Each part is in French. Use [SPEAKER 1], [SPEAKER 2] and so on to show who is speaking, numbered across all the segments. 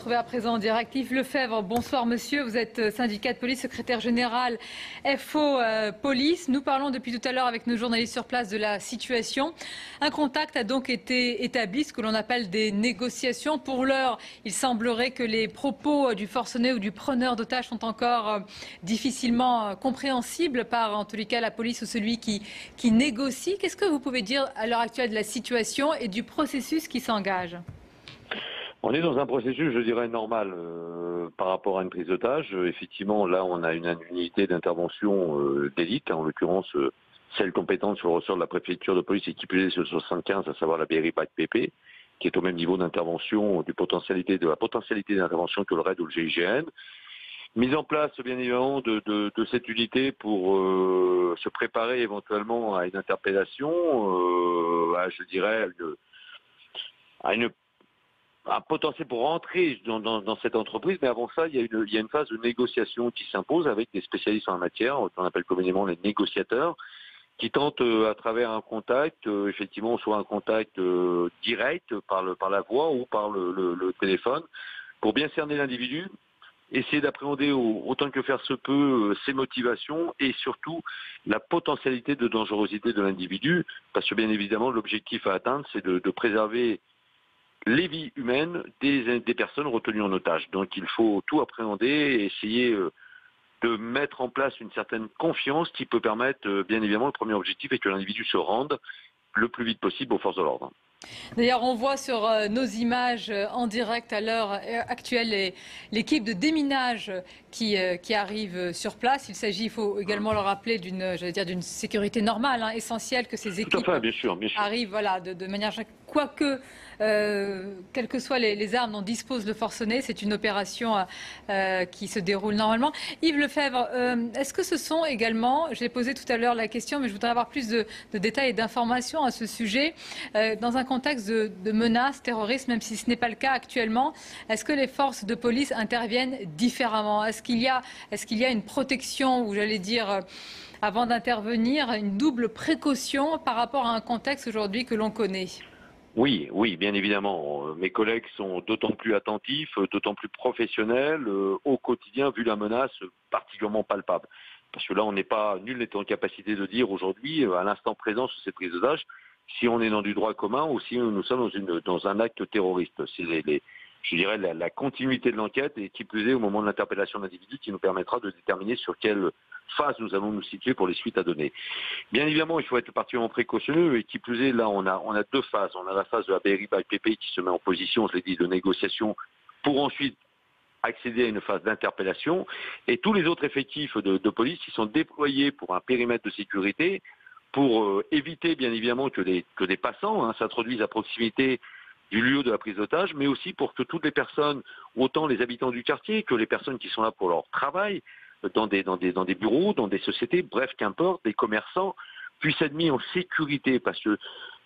[SPEAKER 1] retrouver à présent en direct Yves Lefebvre. Bonsoir monsieur, vous êtes syndicat de police, secrétaire général FO Police. Nous parlons depuis tout à l'heure avec nos journalistes sur place de la situation. Un contact a donc été établi, ce que l'on appelle des négociations. Pour l'heure, il semblerait que les propos du forcené ou du preneur d'otages sont encore difficilement compréhensibles par, en tous les cas, la police ou celui qui négocie. Qu'est-ce que vous pouvez dire à l'heure actuelle de la situation et du processus qui s'engage ?
[SPEAKER 2] On est dans un processus, je dirais, normal par rapport à une prise d'otage. Effectivement, là, on a une unité d'intervention d'élite, en l'occurrence celle compétente sur le ressort de la préfecture de police et qui plus est sur le 75, à savoir la BRI-BAC-PP, qui est au même niveau d'intervention, de la potentialité d'intervention que le RAID ou le GIGN. Mise en place, bien évidemment, de cette unité pour se préparer éventuellement à une interpellation, je dirais, à un potentiel pour rentrer dans cette entreprise, mais avant ça, il y a une phase de négociation qui s'impose avec des spécialistes en la matière, qu'on appelle communément les négociateurs, qui tentent à travers un contact, effectivement, soit un contact direct par la voix ou par le téléphone, pour bien cerner l'individu, essayer d'appréhender autant que faire se peut ses motivations et surtout la potentialité de dangerosité de l'individu, parce que bien évidemment, l'objectif à atteindre, c'est de préserver les vies humaines des personnes retenues en otage. Donc il faut tout appréhender et essayer de mettre en place une certaine confiance qui peut permettre, bien évidemment, le premier objectif est que l'individu se rende le plus vite possible aux forces de l'ordre.
[SPEAKER 1] D'ailleurs, on voit sur nos images en direct à l'heure actuelle l'équipe de déminage qui arrive sur place. Il s'agit, il faut également le rappeler, d'une sécurité normale, essentielle que ces équipes
[SPEAKER 2] bien sûr.
[SPEAKER 1] arrivent de manière... Quoique, quelles que soient les armes dont dispose le forcené, c'est une opération qui se déroule normalement. Yves Lefebvre, est-ce que ce sont également, j'ai posé tout à l'heure la question, mais je voudrais avoir plus de détails et d'informations à ce sujet, dans un contexte de menaces terroristes, même si ce n'est pas le cas actuellement, est-ce que les forces de police interviennent différemment ? Est-ce qu'il y a une protection, ou j'allais dire, avant d'intervenir, une double précaution par rapport à un contexte aujourd'hui que l'on connaît ?
[SPEAKER 2] Oui, bien évidemment. Mes collègues sont d'autant plus attentifs, d'autant plus professionnels au quotidien, vu la menace particuliirement palpable. Parce que là, nul n'est en capacité de dire aujourd'hui, à l'instant présent, sur cette prise d'otage, si on est dans du droit commun ou si nous sommes dans un acte terroriste. C'est je dirais la continuité de l'enquête et qui plus est au moment de l'interpellation de l'individu qui nous permettra de déterminer sur quelle phase nous allons nous situer pour les suites à donner. Bien évidemment, il faut être particulièrement précautionneux et qui plus est, là, on a deux phases. On a la phase de la BRI-BAC-PP qui se met en position, je l'ai dit, de négociation pour ensuite accéder à une phase d'interpellation et tous les autres effectifs de police qui sont déployés pour un périmètre de sécurité pour éviter bien évidemment que des passants s'introduisent à proximité du lieu de la prise d'otage, mais aussi pour que toutes les personnes, autant les habitants du quartier que les personnes qui sont là pour leur travail, dans des bureaux, dans des sociétés, bref, qu'importe, des commerçants, puissent être mis en sécurité. Parce que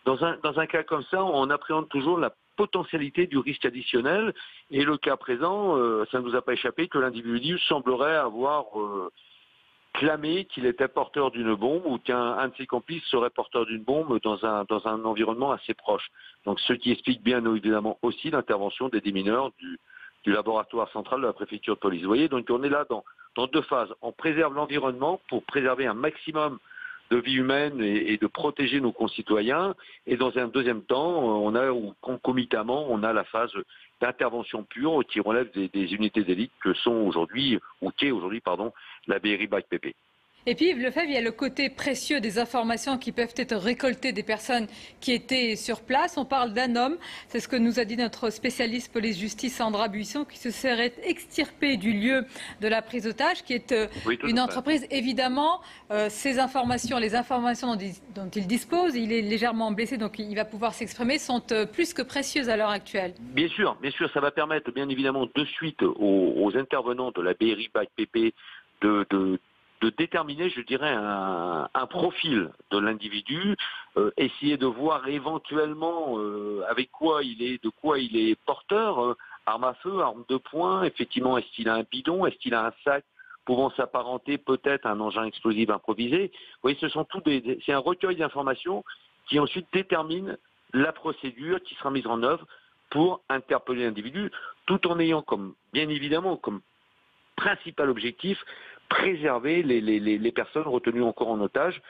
[SPEAKER 2] dans un cas comme ça, on appréhende toujours la potentialité du risque additionnel. Et le cas présent, ça ne nous a pas échappé que l'individu semblerait avoir clamé qu'il était porteur d'une bombe ou qu'un de ses complices serait porteur d'une bombe dans un environnement assez proche. Donc ce qui explique bien évidemment aussi l'intervention des démineurs du laboratoire central de la préfecture de police. Vous voyez, donc on est là dans deux phases. On préserve l'environnement pour préserver un maximum de vie humaine et de protéger nos concitoyens. Et dans un deuxième temps, concomitamment, on a la phase d'intervention pure qui relève des unités d'élite que sont aujourd'hui, ou qui est aujourd'hui, la BRI-BAC-PP.
[SPEAKER 1] Et puis, Yves Lefebvre, il y a le côté précieux des informations qui peuvent être récoltées des personnes qui étaient sur place. On parle d'un homme, c'est ce que nous a dit notre spécialiste police-justice Sandra Buisson, qui se serait extirpé du lieu de la prise d'otage, qui est une entreprise. Évidemment, les informations dont il dispose, il est légèrement blessé, donc il va pouvoir s'exprimer, sont plus que précieuses à l'heure actuelle.
[SPEAKER 2] Bien sûr, ça va permettre bien évidemment de suite aux intervenants de la BRI-BAC-PP de déterminer, je dirais, un profil de l'individu, essayer de voir éventuellement de quoi il est porteur, arme à feu, arme de poing, effectivement, est-ce qu'il a un bidon, est-ce qu'il a un sac pouvant s'apparenter peut-être à un engin explosif improvisé. Vous voyez, c'est un recueil d'informations qui ensuite détermine la procédure qui sera mise en œuvre pour interpeller l'individu, tout en ayant bien évidemment, comme principal objectif, préserver les personnes retenues encore en otage.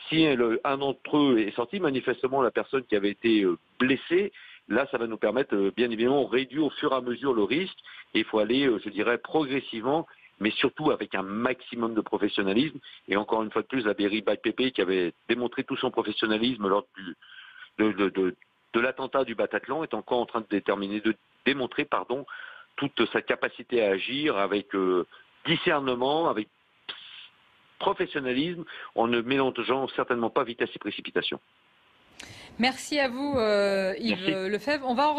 [SPEAKER 2] Si un d'entre eux est sorti, manifestement la personne qui avait été blessée, là ça va nous permettre bien évidemment de réduire au fur et à mesure le risque. Et il faut aller, je dirais, progressivement, mais surtout avec un maximum de professionnalisme. Et encore une fois de plus, la Berry BPP qui avait démontré tout son professionnalisme lors de l'attentat du Bataclan est encore en train de démontrer toute sa capacité à agir avec discernement, avec professionnalisme, en ne mélangeant certainement pas vitesse et précipitation.
[SPEAKER 1] Merci à vous, Yves
[SPEAKER 2] Merci.
[SPEAKER 1] Lefebvre. On va en